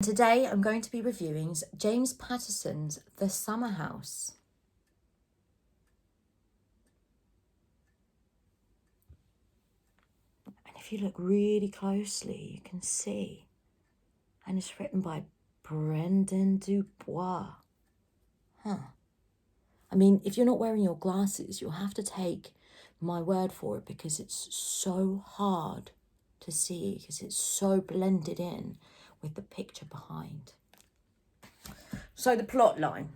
Today I'm going to be reviewing James Patterson's The Summer House. And if you look really closely, you can see, and it's written by Brendan Dubois. I mean, if you're not wearing your glasses, you'll have to take my word for it, because it's so hard to see, because it's so blended in with the picture behind. So the plot line.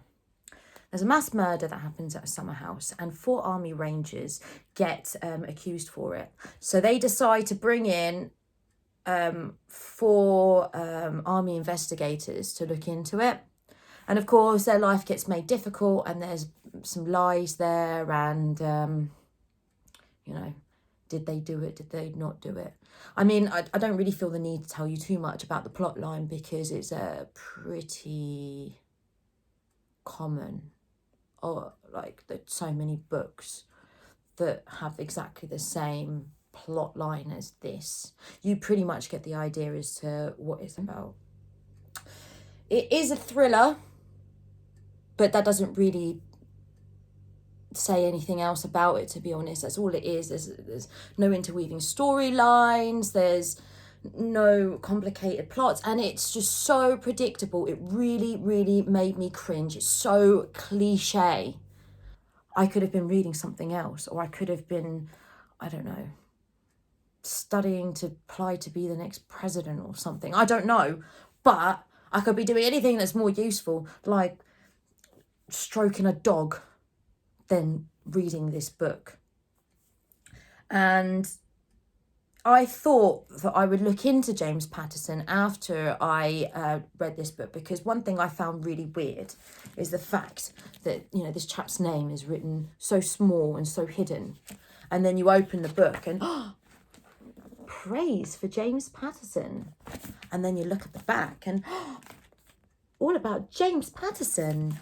There's a mass murder that happens at a summer house, and 4 army rangers get accused for it. So they decide to bring in 4 army investigators to look into it. And of course, their life gets made difficult, and there's some lies there, and, you know, did they do it? Did they not do it? I mean, I don't really feel the need to tell you too much about the plot line, because it's a pretty common, or like there's so many books that have exactly the same plot line as this. You pretty much get the idea as to what it's about. It is a thriller, but that doesn't really say anything else about it, to be honest. That's all it is. There's no interweaving storylines, there's no complicated plots, and it's just so predictable. It really, really made me cringe. It's so cliche. I could have been reading something else, or I could have been, I don't know, studying to apply to be the next president or something. I don't know, but I could be doing anything that's more useful, like stroking a dog, than reading this book. And I thought that I would look into James Patterson after I read this book, because one thing I found really weird is the fact that, you know, this chap's name is written so small and so hidden. And then you open the book and, praise for James Patterson. And then you look at the back and, all about James Patterson.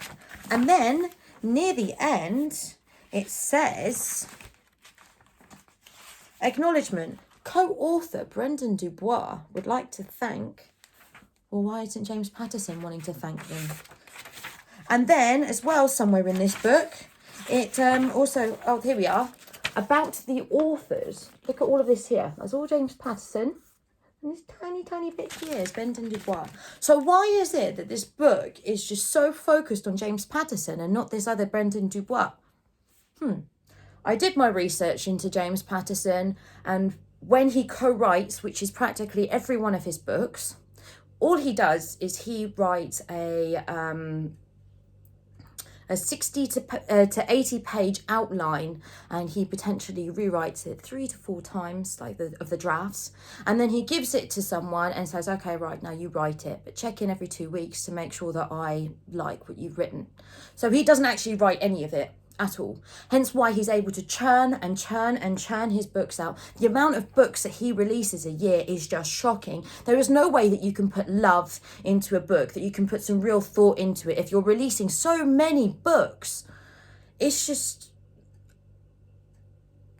And then near the end, it says, acknowledgement. Co-author Brendan Dubois would like to thank... Well, why isn't James Patterson wanting to thank them? And then, as well, somewhere in this book, it also... Oh, here we are. About the authors. Look at all of this here. That's all James Patterson. And this tiny, tiny bit here is Brendan Dubois. So why is it that this book is just so focused on James Patterson and not this other Brendan Dubois? I did my research into James Patterson, and when he co-writes, which is practically every one of his books, all he does is he writes a 60 to 80 page outline, and he potentially rewrites it 3 to 4 times, like of the drafts, and then he gives it to someone and says, okay, right, now you write it, but check in every 2 weeks to make sure that I like what you've written. So he doesn't actually write any of it at all. Hence why he's able to churn and churn and churn his books out. The amount of books that he releases a year is just shocking. There is no way that you can put love into a book, that you can put some real thought into it, if you're releasing so many books. It's just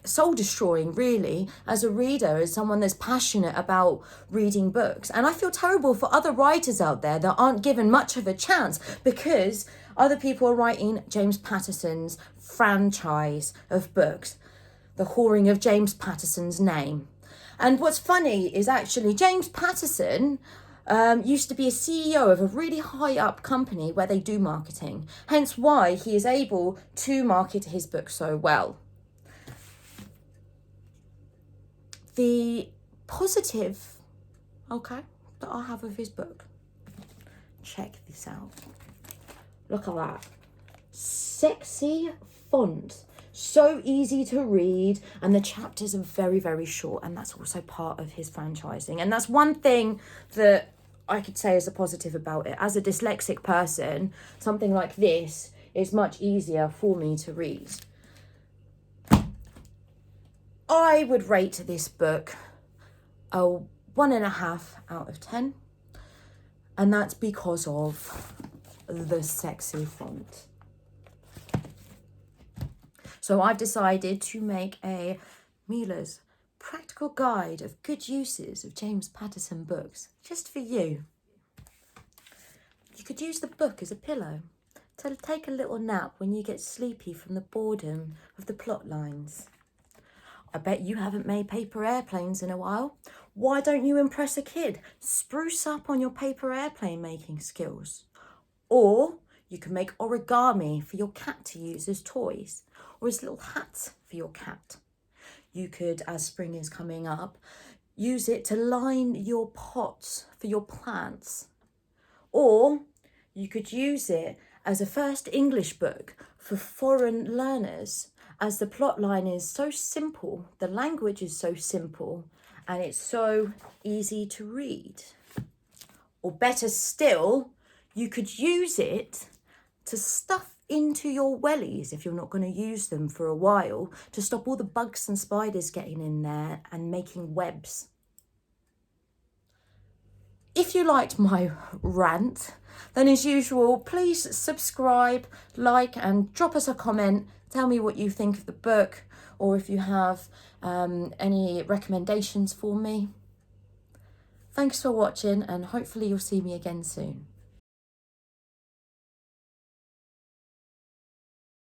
soul destroying, really, as a reader, as someone that's passionate about reading books. And I feel terrible for other writers out there that aren't given much of a chance, because other people are writing James Patterson's franchise of books, the whoring of James Patterson's name. And what's funny is actually James Patterson used to be a CEO of a really high up company where they do marketing. Hence why he is able to market his book so well. The positive, okay, that I have of his book. Check this out. Look at that. Sexy font. So easy to read. And the chapters are very, very short. And that's also part of his franchising. And that's one thing that I could say is a positive about it. As a dyslexic person, something like this is much easier for me to read. I would rate this book a 1.5 out of 10. And that's because of the sexy font. So I've decided to make a Mila's practical guide of good uses of James Patterson books, just for you. You could use the book as a pillow to take a little nap when you get sleepy from the boredom of the plot lines. I bet you haven't made paper airplanes in a while. Why don't you impress a kid? Spruce up on your paper airplane making skills. Or you can make origami for your cat to use as toys, or as little hats for your cat. You could, as spring is coming up, use it to line your pots for your plants. Or you could use it as a first English book for foreign learners, as the plot line is so simple, the language is so simple, and it's so easy to read. Or better still, you could use it to stuff into your wellies if you're not going to use them for a while, to stop all the bugs and spiders getting in there and making webs. If you liked my rant, then as usual, please subscribe, like, and drop us a comment. Tell me what you think of the book, or if you have any recommendations for me. Thanks for watching, and hopefully you'll see me again soon.